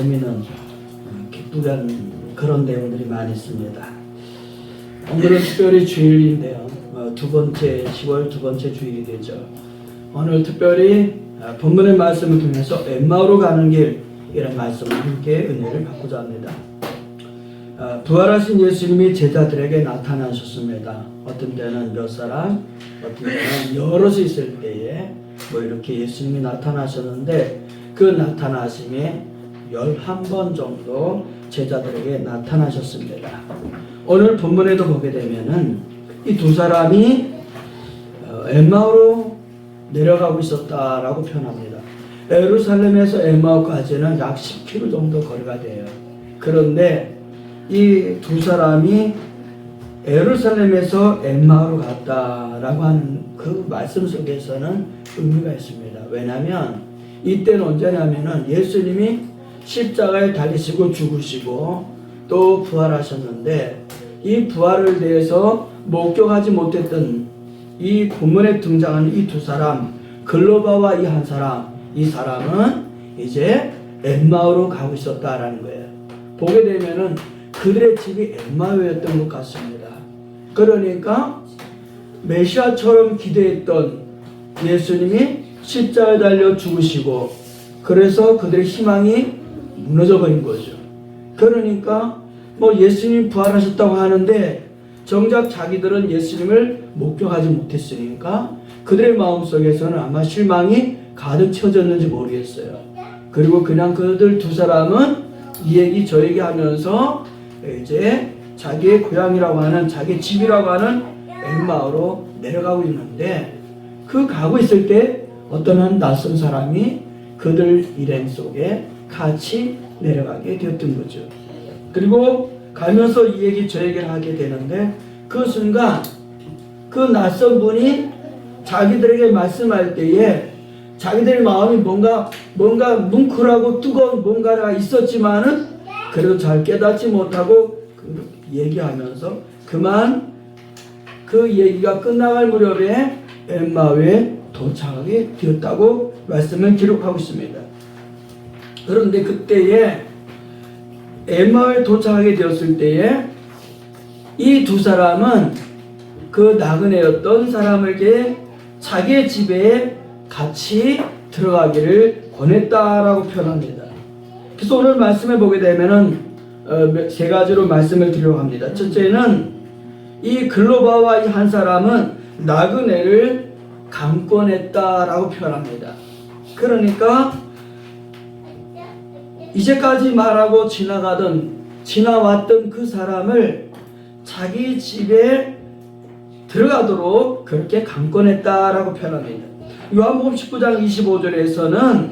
재미있는 기쁘던 그런 내용들이 많이 있습니다. 오늘은 특별히 주일인데요. 10월 두 번째 주일이 되죠. 오늘 특별히 본문의 말씀을 통해서 엠마오로 가는 길, 이런 말씀을 함께 은혜를 받고자 합니다. 부활하신 예수님이 제자들에게 나타나셨습니다. 어떤 때는 몇 사람, 어떤 때는 여럿이 있을 때에 이렇게 예수님이 나타나셨는데, 그 나타나심에 11번 정도 제자들에게 나타나셨습니다. 오늘 본문에도 보게 되면은 이 두 사람이 엠마오로 내려가고 있었다라고 표현합니다. 예루살렘에서 엠마오까지는 약 10km 정도 거리가 돼요. 그런데 이 두 사람이 예루살렘에서 엠마오로 갔다라고 하는 그 말씀 속에서는 의미가 있습니다. 왜냐하면 이때는 언제냐면은 예수님이 십자가에 달리시고 죽으시고 또 부활하셨는데, 이 부활을 대해서 목격하지 못했던 이 본문에 등장하는 이 두 사람, 글로바와 이 한 사람, 이 사람은 이제 엠마오로 가고 있었다라는 거예요. 보게 되면은 그들의 집이 엠마오였던 것 같습니다. 그러니까 메시아처럼 기대했던 예수님이 십자가에 달려 죽으시고, 그래서 그들의 희망이 무너져 버린 거죠. 그러니까 예수님 부활하셨다고 하는데 정작 자기들은 예수님을 목격하지 못했으니까 그들의 마음속에서는 아마 실망이 가득 채워졌는지 모르겠어요. 그리고 그냥 그들 두 사람은 이 얘기 저 얘기 하면서 이제 자기의 고향이라고 하는, 자기 집이라고 하는 엠마오로 내려가고 있는데, 그 가고 있을 때 어떤 한 낯선 사람이 그들 일행 속에 같이 내려가게 되었던 거죠. 그리고 가면서 이 얘기 저 얘기를 하게 되는데, 그 순간 그 낯선 분이 자기들에게 말씀할 때에 자기들의 마음이 뭔가 뭉클하고 뜨거운 뭔가가 있었지만은 그래도 잘 깨닫지 못하고 얘기하면서 그만 그 얘기가 끝나갈 무렵에 엠마오에 도착하게 되었다고 말씀을 기록하고 있습니다. 그런데 그때에 엠마오에 도착하게 되었을 때에 이 두 사람은 그 나그네였던 사람에게 자기의 집에 같이 들어가기를 권했다라고 표현합니다. 그래서 오늘 말씀해 보게 되면은 세 가지로 말씀을 드리려고 합니다. 첫째는 이 글로바와 이 한 사람은 나그네를 강권했다라고 표현합니다. 그러니까 이제까지 말하고 지나왔던 그 사람을 자기 집에 들어가도록 그렇게 강권했다라고 표현합니다. 요한복음 19장 25절에서는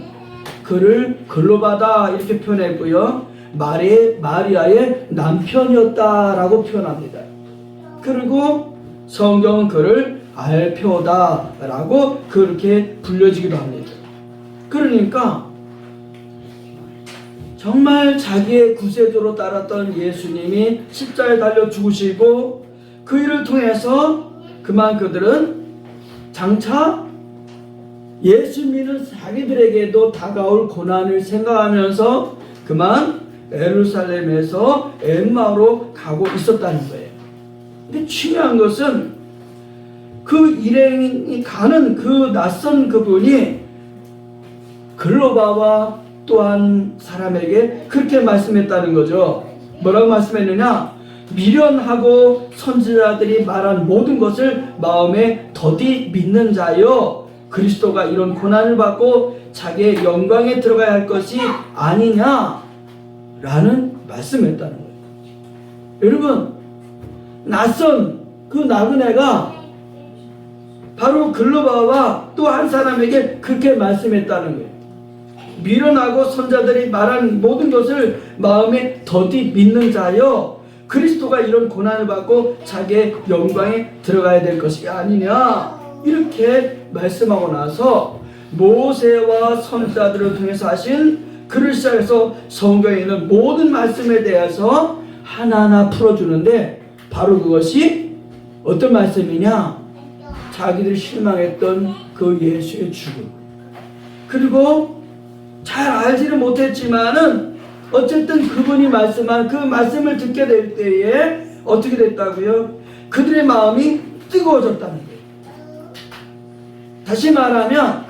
그를 글로바다 이렇게 표현했고요, 마리아의 남편이었다라고 표현합니다. 그리고 성경은 그를 알표다라고 그렇게 불려지기도 합니다. 그러니까 정말 자기의 구세주로 따랐던 예수님이 십자가에 달려 죽으시고 그 일을 통해서 그만 그들은 장차 예수 믿는 자기들에게도 다가올 고난을 생각하면서 그만 예루살렘에서 엠마오로 가고 있었다는 거예요. 근데 중요한 것은 그 일행이 가는 그 낯선 그분이 글로바와 또한 사람에게 그렇게 말씀했다는 거죠. 뭐라고 말씀했느냐? 미련하고 선지자들이 말한 모든 것을 마음에 더디 믿는 자여, 그리스도가 이런 고난을 받고 자기의 영광에 들어가야 할 것이 아니냐라는 말씀했다는 거예요. 여러분, 낯선 그 나그네가 바로 글로바와 또 한 사람에게 그렇게 말씀했다는 거예요. 미련하고 선자들이 말한 모든 것을 마음에 더디 믿는 자여, 그리스도가 이런 고난을 받고 자기의 영광에 들어가야 될 것이 아니냐, 이렇게 말씀하고 나서 모세와 선지자들을 통해서 하신 그를 시작해서 성경에 있는 모든 말씀에 대해서 하나하나 풀어주는데, 바로 그것이 어떤 말씀이냐? 자기들이 실망했던 그 예수의 죽음, 그리고 잘 알지는 못했지만은 어쨌든 그분이 말씀한 그 말씀을 듣게 될 때에 어떻게 됐다고요? 그들의 마음이 뜨거워졌다는 거예요. 다시 말하면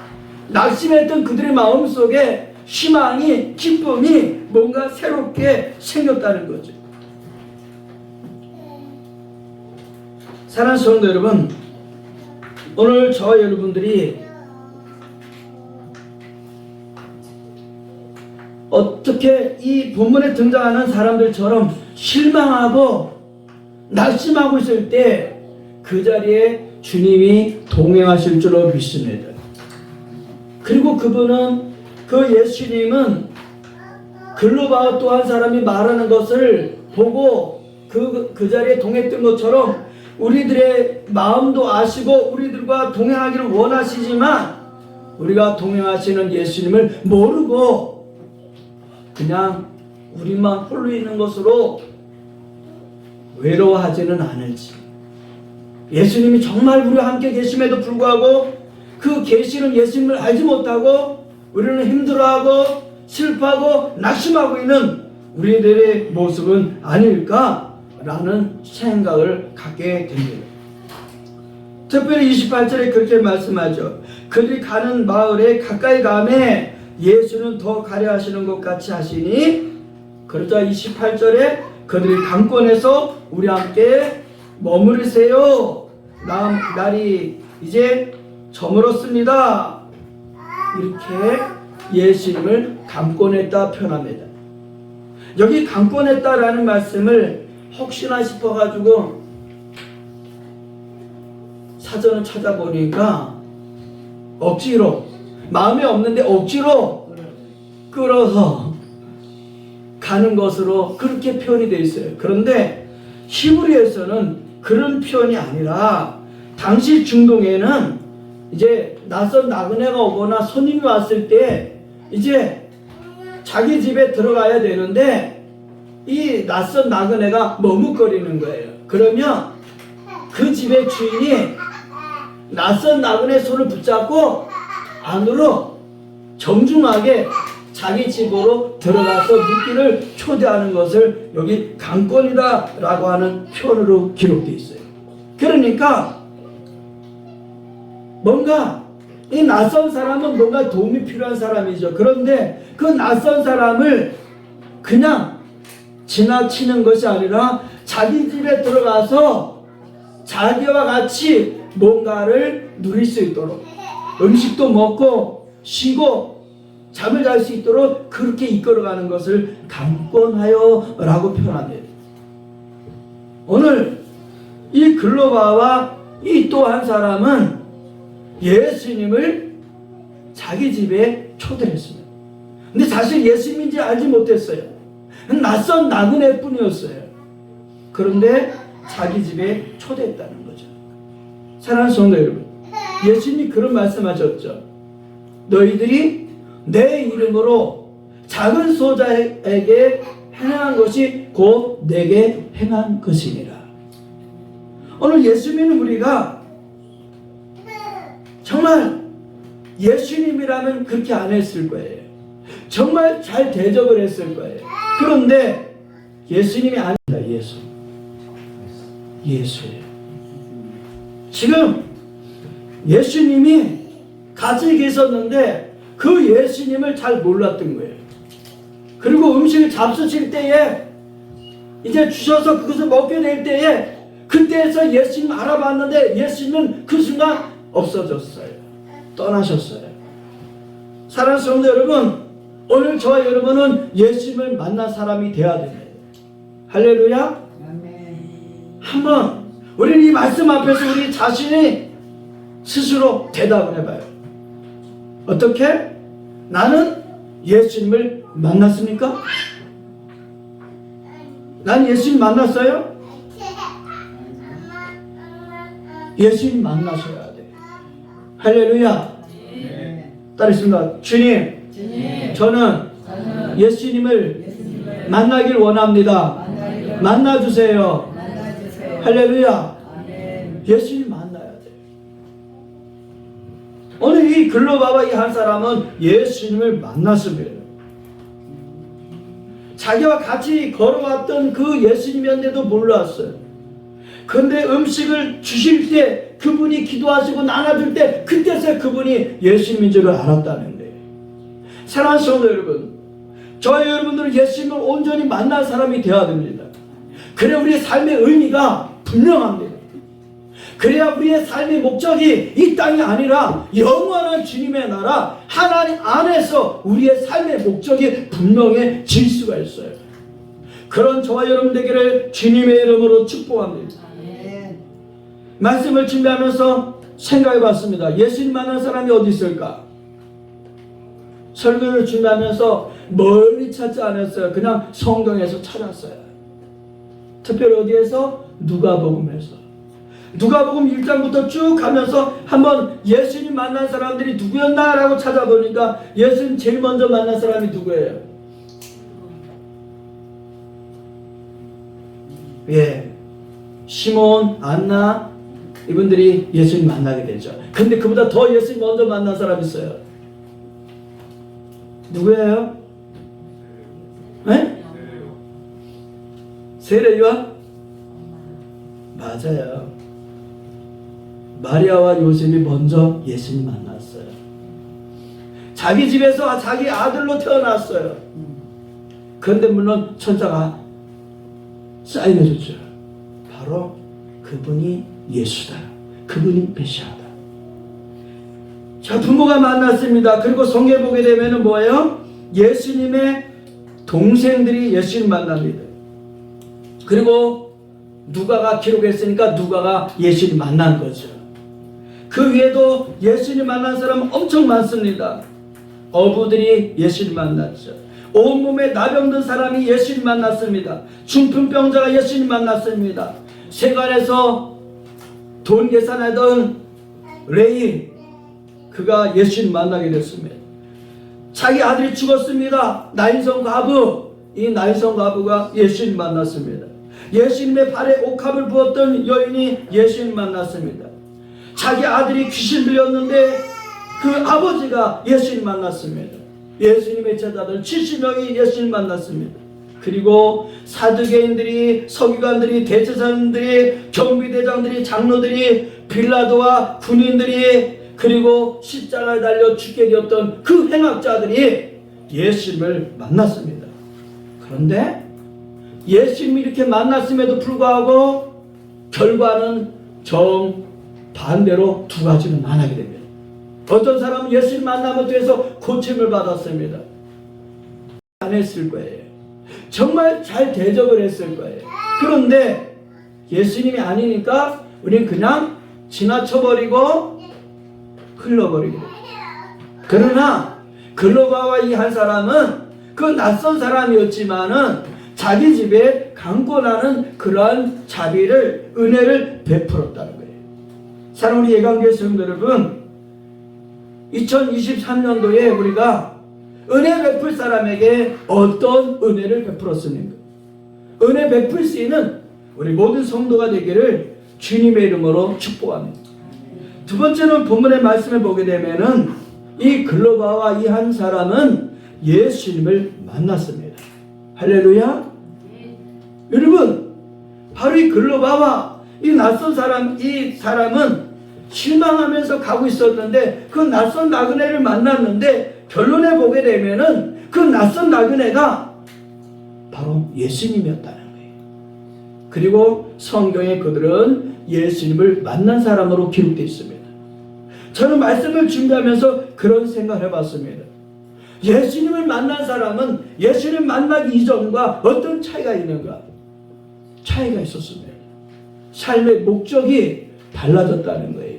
낙심했던 그들의 마음 속에 희망이, 기쁨이 뭔가 새롭게 생겼다는 거죠. 사랑하는 성도 여러분, 오늘 저와 여러분들이 어떻게 이 본문에 등장하는 사람들처럼 실망하고 낙심하고 있을 때 그 자리에 주님이 동행하실 줄로 믿습니다. 그리고 그분은, 그 예수님은 글로바 또 한 사람이 말하는 것을 보고 그 자리에 동행했던 것처럼 우리들의 마음도 아시고 우리들과 동행하기를 원하시지만 우리가 동행하시는 예수님을 모르고 그냥 우리만 홀로 있는 것으로 외로워하지는 않을지, 예수님이 정말 우리와 함께 계심에도 불구하고 그 계시는 예수님을 알지 못하고 우리는 힘들어하고 슬퍼하고 낙심하고 있는 우리들의 모습은 아닐까라는 생각을 갖게 됩니다. 특별히 28절에 그렇게 말씀하죠. 그들이 가는 마을에 가까이 가매 예수는 더 가려 하시는 것 같이 하시니, 그러자 28절에 그들이 강권에서 우리 함께 머무르세요. 날이 이제 저물었습니다. 이렇게 예수님을 강권했다 표현합니다. 여기 강권했다라는 말씀을 혹시나 싶어가지고 사전을 찾아보니까 억지로, 마음에 없는데 억지로 끌어서 가는 것으로 그렇게 표현이 되어 있어요. 그런데 히브리에서는 그런 표현이 아니라 당시 중동에는 이제 낯선 나그네가 오거나 손님이 왔을 때 이제 자기 집에 들어가야 되는데 이 낯선 나그네가 머뭇거리는 거예요. 그러면 그 집의 주인이 낯선 나그네 손을 붙잡고 안으로 정중하게 자기 집으로 들어가서 묵기를 초대하는 것을 여기 강권이다 라고 하는 표현으로 기록되어 있어요. 그러니까 뭔가 이 낯선 사람은 뭔가 도움이 필요한 사람이죠. 그런데 그 낯선 사람을 그냥 지나치는 것이 아니라 자기 집에 들어가서 자기와 같이 뭔가를 누릴 수 있도록, 음식도 먹고 쉬고 잠을 잘 수 있도록 그렇게 이끌어가는 것을 강권하여 라고 표현합니다. 오늘 이 글로바와 이 또 한 사람은 예수님을 자기 집에 초대했습니다. 근데 사실 예수님인지 알지 못했어요. 낯선 나그네 뿐이었어요. 그런데 자기 집에 초대했다는 거죠. 사랑하는 성도 여러분, 예수님이 그런 말씀하셨죠. 너희들이 내 이름으로 작은 소자에게 행한 것이 곧 내게 행한 것이니라. 오늘 예수님은 우리가 정말 예수님이라면 그렇게 안 했을 거예요. 정말 잘 대접을 했을 거예요. 그런데 예수님이 아닙니다. 예수예요. 지금 예수님이 같이 계셨는데 그 예수님을 잘 몰랐던 거예요. 그리고 음식을 잡수실 때에 이제 주셔서 그것을 먹게 될 때에 그때에서 예수님 알아봤는데 예수님은 그 순간 없어졌어요. 떠나셨어요. 사랑하는 성도 여러분, 오늘 저와 여러분은 예수님을 만난 사람이 되어야 됩니다. 할렐루야. 한번 우리는 이 말씀 앞에서 우리 자신이 스스로 대답을 해봐요. 어떻게? 나는 예수님을 만났습니까? 난 예수님 만났어요? 예수님 만나셔야 돼. 할렐루야. 따르겠습니다. 주님, 저는 예수님을 만나길 원합니다. 만나주세요. 할렐루야. 예수님 만나야 돼. 오늘 이 글로바와 이 한 사람은 예수님을 만났습니다. 자기와 같이 걸어왔던 그 예수님이었는데도 몰랐어요. 그런데 음식을 주실 때 그분이 기도하시고 나눠줄 때 그때서 그분이 예수님인 줄을 알았다는 거예요. 사랑하는 성도 여러분, 저와 여러분들은 예수님을 온전히 만난 사람이 되어야 됩니다. 그래야 우리의 삶의 의미가 분명합니다. 그래야 우리의 삶의 목적이 이 땅이 아니라 영원한 주님의 나라 하나님 안에서 우리의 삶의 목적이 분명해질 수가 있어요. 그런 저와 여러분 되기를 주님의 이름으로 축복합니다. 말씀을 준비하면서 생각해 봤습니다. 예수님 만난 사람이 어디 있을까? 설교를 준비하면서 멀리 찾지 않았어요. 그냥 성경에서 찾았어요. 특별히 어디에서? 누가복음에서. 누가복음 1장부터 쭉 가면서 한번 예수님 만난 사람들이 누구였나 라고 찾아보니까 예수님 제일 먼저 만난 사람이 누구예요? 예, 시몬, 안나 이분들이 예수님 만나게 되죠. 근데 그보다 더 예수님 먼저 만난 사람이 있어요. 누구예요? 네? 세례요한? 맞아요. 마리아와 요셉이 먼저 예수님 만났어요. 자기 집에서 자기 아들로 태어났어요. 그런데 물론 천사가 사인해줬죠. 바로 그분이 예수다. 그분이 메시아다. 자, 부모가 만났습니다. 그리고 성경에 보게 되면 뭐예요? 예수님의 동생들이 예수님 만납니다. 그리고 누가가 기록했으니까 누가가 예수님 만난 거죠. 그 위에도 예수님 만난 사람은 엄청 많습니다. 어부들이 예수님 만났죠. 온몸에 나병든 사람이 예수님 만났습니다. 중풍병자가 예수님 만났습니다. 세관에서 돈 계산하던 레이, 그가 예수님 만나게 됐습니다. 자기 아들이 죽었습니다. 나인성 과부, 이 나인성 과부가 예수님 만났습니다. 예수님의 발에 옥합을 부었던 여인이 예수님 만났습니다. 자기 아들이 귀신 들렸는데 그 아버지가 예수님 만났습니다. 예수님의 제자들 70명이 예수님 만났습니다. 그리고 사두개인들이, 서기관들이, 대제사장들이, 경비대장들이, 장로들이, 빌라도와 군인들이, 그리고 십자가에 달려 죽게 되었던 그 행악자들이 예수님을 만났습니다. 그런데 예수님이 이렇게 만났음에도 불구하고 결과는 정반대로 두 가지는 안 하게 됩니다. 어떤 사람은 예수님 만남을 통해서 고침을 받았습니다. 안 했을 거예요. 정말 잘 대접을 했을 거예요. 그런데 예수님이 아니니까 우리는 그냥 지나쳐버리고 흘러버리게 됩니다. 그러나 글로바와 이 한 사람은 그 낯선 사람이었지만은 자기 집에 강권하는 그러한 자비를, 은혜를 베풀었다는 거예요. 사랑하는 예강교회 성도 여러분, 2023년도에 우리가 은혜 베풀 사람에게 어떤 은혜를 베풀었습니까? 은혜 베풀 수 있는 우리 모든 성도가 되기를 주님의 이름으로 축복합니다. 두 번째는 본문의 말씀을 보게 되면은 이 글로바와 이 한 사람은 예수님을 만났습니다. 할렐루야. 여러분, 바로 이 글로바와 이 낯선 사람, 이 사람은 실망하면서 가고 있었는데 그 낯선 나그네를 만났는데 결론에 보게 되면은 그 낯선 나그네가 바로 예수님이었다는 거예요. 그리고 성경에 그들은 예수님을 만난 사람으로 기록되어 있습니다. 저는 말씀을 준비하면서 그런 생각을 해봤습니다. 예수님을 만난 사람은 예수님 만나기 이전과 어떤 차이가 있는가? 차이가 있었습니다. 삶의 목적이 달라졌다는 거예요.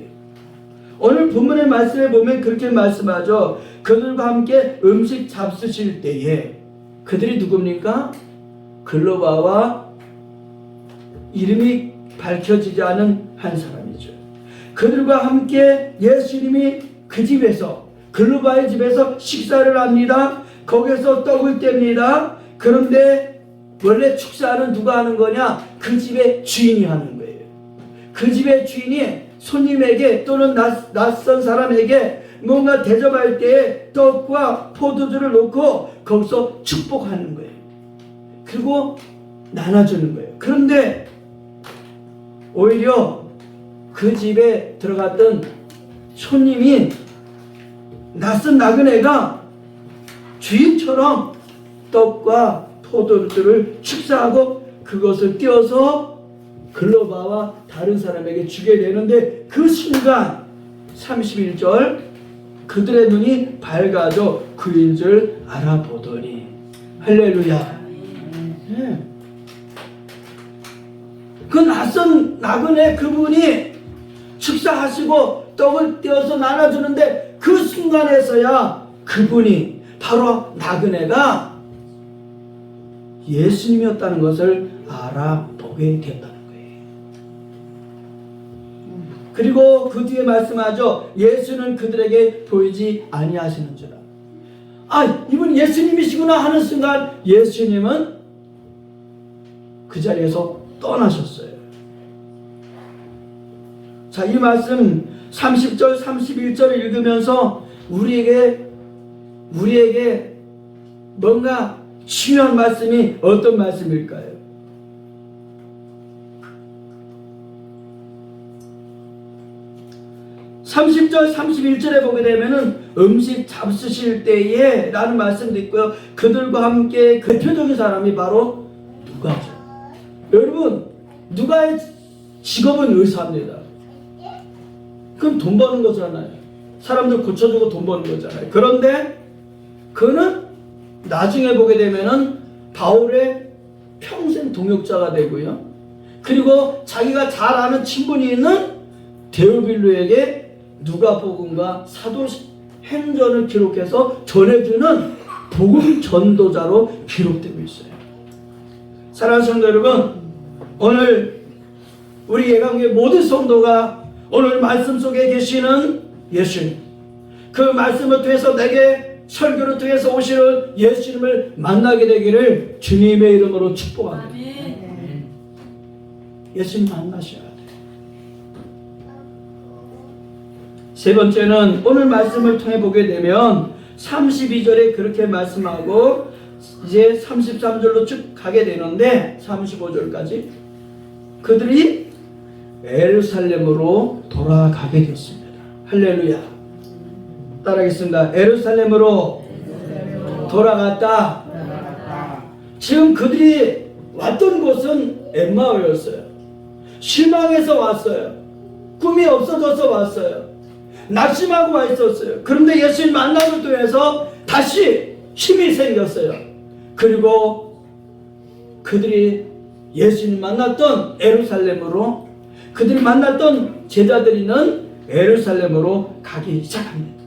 오늘 본문의 말씀에 보면 그렇게 말씀하죠. 그들과 함께 음식 잡수실 때에, 그들이 누굽니까? 글로바와 이름이 밝혀지지 않은 한 사람이죠. 그들과 함께 예수님이 그 집에서, 글로바의 집에서 식사를 합니다. 거기서 떡을 뗍니다. 그런데 원래 축사는 누가 하는 거냐? 그 집의 주인이 하는 거예요. 그 집의 주인이 손님에게 또는 낯선 사람에게 뭔가 대접할 때에 떡과 포도주를 놓고 거기서 축복하는 거예요. 그리고 나눠주는 거예요. 그런데 오히려 그 집에 들어갔던 손님이 낯선 나그네가 주인처럼 떡과 포도주를 축사하고 그것을 떼어서 글로바와 다른 사람에게 주게 되는데 그 순간 31절 그들의 눈이 밝아져 그인 줄 알아보더니 할렐루야. 네. 그 낯선 나그네 그분이 축사하시고 떡을 떼어서 나눠주는데 그 순간에서야 그분이 바로 나그네가 예수님이었다는 것을 알아보게 됐다는 거예요. 그리고 그 뒤에 말씀하죠. 예수는 그들에게 보이지 아니하시는지라. 아, 이분 예수님이시구나 하는 순간 예수님은 그 자리에서 떠나셨어요. 자, 이 말씀 30절 31절을 읽으면서 우리에게 뭔가 중요한 말씀이 어떤 말씀일까요? (30절) (31절에) 보게 되면은 음식 잡수실 때에 라는 말씀도 있고요. 그들과 함께 그 대표적인 사람이 바로 누가죠. 여러분, 누가의 직업은 의사입니다. 그럼 돈 버는 거잖아요. 사람들 고쳐주고 돈 버는 거잖아요. 그런데 그는 나중에 보게 되면은 바울의 평생 동역자가 되고요. 그리고 자기가 잘 아는 친분이 있는 데오빌로에게 누가복음과 사도행전을 기록해서 전해주는 복음 전도자로 기록되고 있어요. 사랑하는 성도 여러분, 오늘 우리 예강교회 모든 성도가 오늘 말씀 속에 계시는 예수님, 그 말씀을 통해서 내게 설교를 통해서 오시는 예수님을 만나게 되기를 주님의 이름으로 축복합니다. 예수님 만나셔야 돼요. 세 번째는 오늘 말씀을 통해 보게 되면 32절에 그렇게 말씀하고 이제 33절로 쭉 가게 되는데 35절까지 그들이 예루살렘으로 돌아가게 되었습니다. 할렐루야. 따라하겠습니다. 예루살렘으로 돌아갔다. 지금 그들이 왔던 곳은 엠마오였어요. 실망해서 왔어요. 꿈이 없어져서 왔어요. 낙심하고 와 있었어요. 그런데 예수님 만남을 통해서 다시 힘이 생겼어요. 그리고 그들이 예수님 만났던 예루살렘으로, 그들이 만났던 제자들이는 예루살렘으로 가기 시작합니다.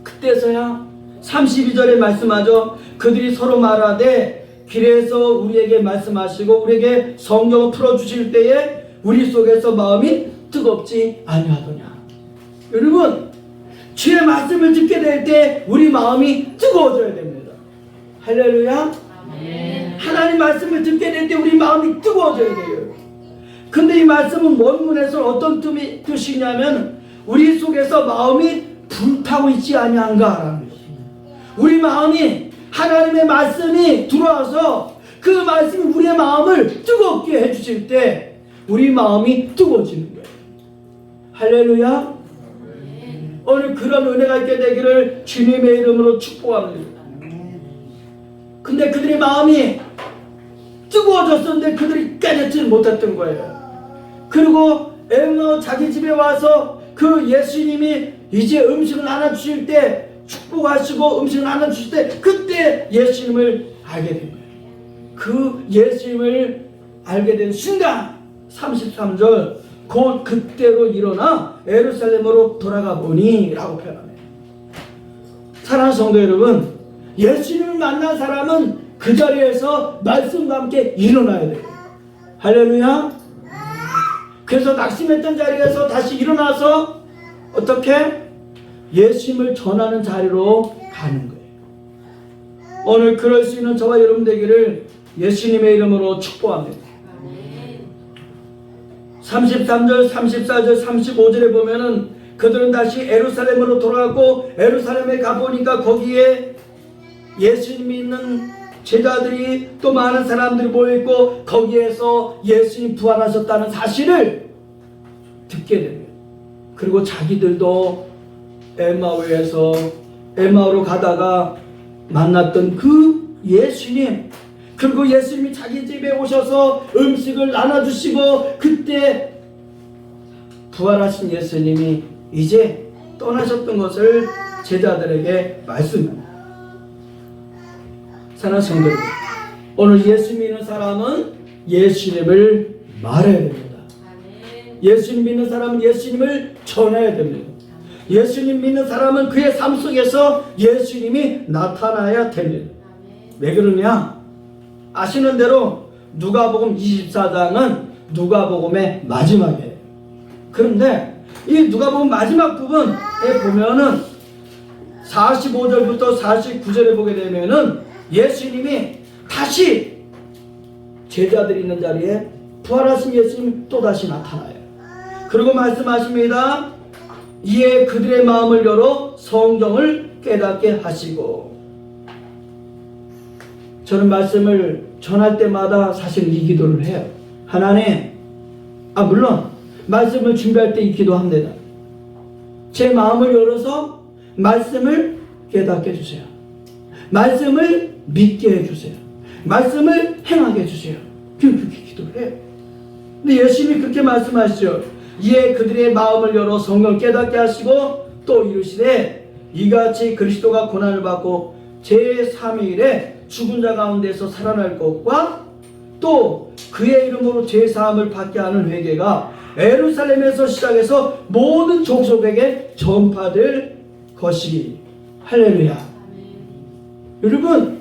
그때서야 32절에 말씀하죠. 그들이 서로 말하되 길에서 우리에게 말씀하시고 우리에게 성경을 풀어주실 때에 우리 속에서 마음이 뜨겁지 아니하더냐. 여러분, 주의 말씀을 듣게 될 때 우리 마음이 뜨거워져야 됩니다. 할렐루야. 하나님 말씀을 듣게 될 때 우리 마음이 뜨거워져야 돼요. 근데 이 말씀은 원문에서 어떤 뜻이냐면 우리 속에서 마음이 불타고 있지 아니한가라는 것입니다. 우리 마음이 하나님의 말씀이 들어와서 그 말씀이 우리의 마음을 뜨겁게 해주실 때 우리 마음이 뜨거워지는 거예요. 할렐루야. 오늘 그런 은혜가 있게 되기를 주님의 이름으로 축복합니다. 근데 그들의 마음이 뜨거워졌었는데 그들이 깨닫지 못했던 거예요. 그리고 엠마오 자기 집에 와서 그 예수님이 이제 음식을 나눠주실 때, 축복하시고 음식을 나눠주실 때 그때 예수님을 알게 된 거예요. 그 예수님을 알게 된 순간 33절 곧 그때로 일어나 예루살렘으로 돌아가 보니 라고 표현합니다. 사랑하는 성도 여러분, 예수님을 만난 사람은 그 자리에서 말씀과 함께 일어나야 돼요. 할렐루야. 그래서 낙심했던 자리에서 다시 일어나서 어떻게? 예수님을 전하는 자리로 가는 거예요. 오늘 그럴 수 있는 저와 여러분 되기를 예수님의 이름으로 축복합니다. 33절, 34절, 35절에 보면은 그들은 다시 예루살렘으로 돌아갔고 예루살렘에 가보니까 거기에 예수님이 있는 제자들이 또 많은 사람들이 모여있고 거기에서 예수님 부활하셨다는 사실을 듣게 됩니다. 그리고 자기들도 에마오로 가다가 만났던 그 예수님, 그리고 예수님이 자기 집에 오셔서 음식을 나눠주시고 그때 부활하신 예수님이 이제 떠나셨던 것을 제자들에게 말씀합니다. 사랑하는 성도 여러분, 오늘 예수 믿는 사람은 예수님을 말해야 됩니다. 예수님 믿는 사람은 예수님을 전해야 됩니다. 예수님 믿는 사람은 그의 삶 속에서 예수님이 나타나야 됩니다. 왜 그러냐? 아시는 대로 누가복음 24장은 누가복음의 마지막이에요. 그런데 이 누가복음 마지막 부분에 보면은 45절부터 49절에 보게 되면은 예수님이 다시 제자들이 있는 자리에 부활하신 예수님이 또다시 나타나요. 그리고 말씀하십니다. 이에 그들의 마음을 열어 성경을 깨닫게 하시고. 저는 말씀을 전할 때마다 사실 이 기도를 해요. 하나님, 물론 말씀을 준비할 때 이 기도합니다. 제 마음을 열어서 말씀을 깨닫게 해주세요. 말씀을 믿게 해주세요. 말씀을 행하게 해주세요. 그렇게 기도를 해요. 근데 예수님이 그렇게 말씀하시죠. 이에 그들의 마음을 열어 성경을 깨닫게 하시고 또 이르시되 이같이 그리스도가 고난을 받고 제3일에 죽은 자 가운데서 살아날 것과 또 그의 이름으로 제사함을 받게 하는 회개가 예루살렘에서 시작해서 모든 족속에게 전파될 것이. 할렐루야. 여러분,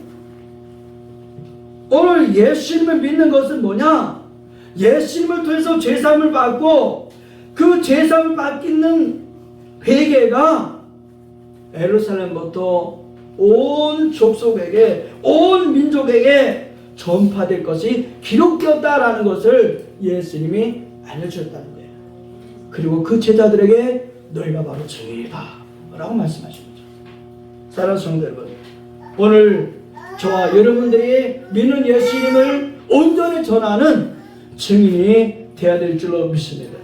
오늘 예수님을 믿는 것은 뭐냐? 예수님을 통해서 제사함을 받고 그 제사함을 받는 회개가 예루살렘부터 온 족속에게, 온 민족에게 전파될 것이 기록되었다라는 것을 예수님이 알려주셨다는 거예요. 그리고 그 제자들에게 너희가 바로 증인이다 라고 말씀하신 거죠. 사랑하는 성도 여러분, 오늘 저와 여러분들이 믿는 예수님을 온전히 전하는 증인이 되어야 될 줄로 믿습니다.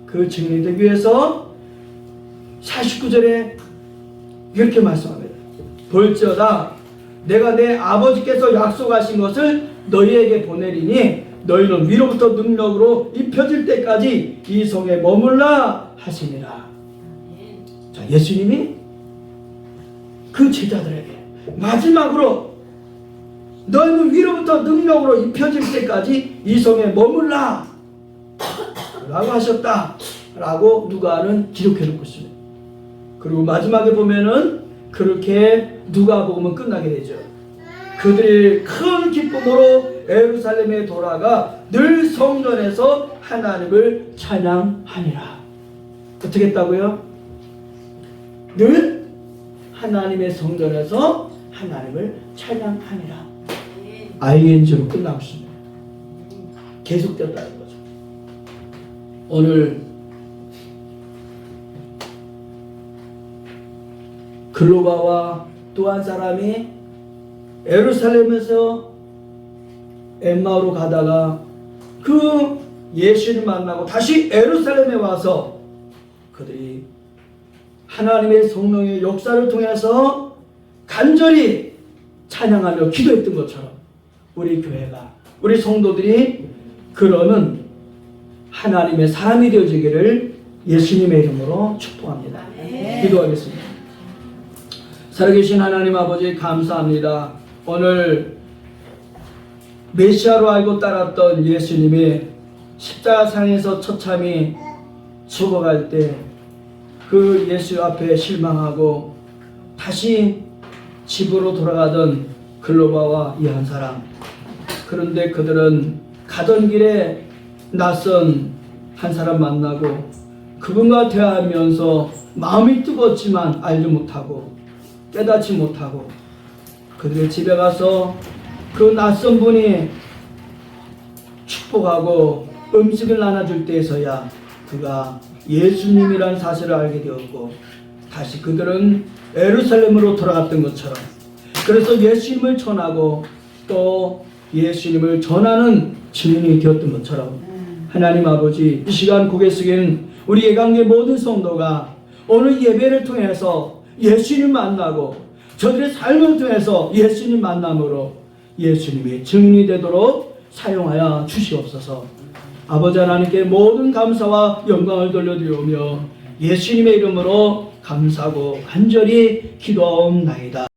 그 증인이 되기 위해서 49절에 이렇게 말씀합니다. 볼지어다 내가 내 아버지께서 약속하신 것을 너희에게 보내리니 너희는 위로부터 능력으로 입혀질 때까지 이 성에 머물라 하시니라. 자, 예수님이 그 제자들에게 마지막으로 너희는 위로부터 능력으로 입혀질 때까지 이 성에 머물라 라고 하셨다 라고 누가는 기록해 놓고 있습니다. 그리고 마지막에 보면은 그렇게 누가복음은 끝나게 되죠. 그들이 큰 기쁨으로 예루살렘에 돌아가 늘 성전에서 하나님을 찬양하니라. 어떻게 했다고요? 늘 하나님의 성전에서 하나님을 찬양하니라. ing로 끝나고 있습니다. 계속되었다는 거죠. 오늘 글로바와 또 한 사람이 예루살렘에서 엠마오로 가다가 그 예수를 만나고 다시 예루살렘에 와서 그들이 하나님의 성령의 역사를 통해서 간절히 찬양하며 기도했던 것처럼 우리 교회가, 우리 성도들이 그러는 하나님의 사람이 되어지기를 예수님의 이름으로 축복합니다. 기도하겠습니다. 살아계신 하나님 아버지 감사합니다. 오늘 메시아로 알고 따랐던 예수님이 십자가상에서 처참히 죽어갈 때 그 예수 앞에 실망하고 다시 집으로 돌아가던 글로바와 이 한 사람. 그런데 그들은 가던 길에 낯선 한 사람 만나고 그분과 대화하면서 마음이 뜨겁지만 알지 못하고 깨닫지 못하고 그들의 집에 가서 그 낯선 분이 축복하고 음식을 나눠줄 때에서야 그가 예수님이라는 사실을 알게 되었고 다시 그들은 예루살렘으로 돌아갔던 것처럼 그래서 예수님을 전하고 또 예수님을 전하는 증인이 되었던 것처럼 하나님 아버지, 이 시간 고개 숙인 우리 예강계 모든 성도가 오늘 예배를 통해서 예수님 만나고 저들의 삶을 통해서 예수님 만남으로 예수님의 증인이 되도록 사용하여 주시옵소서. 아버지 하나님께 모든 감사와 영광을 돌려드리오며 예수님의 이름으로 감사하고 간절히 기도하옵나이다.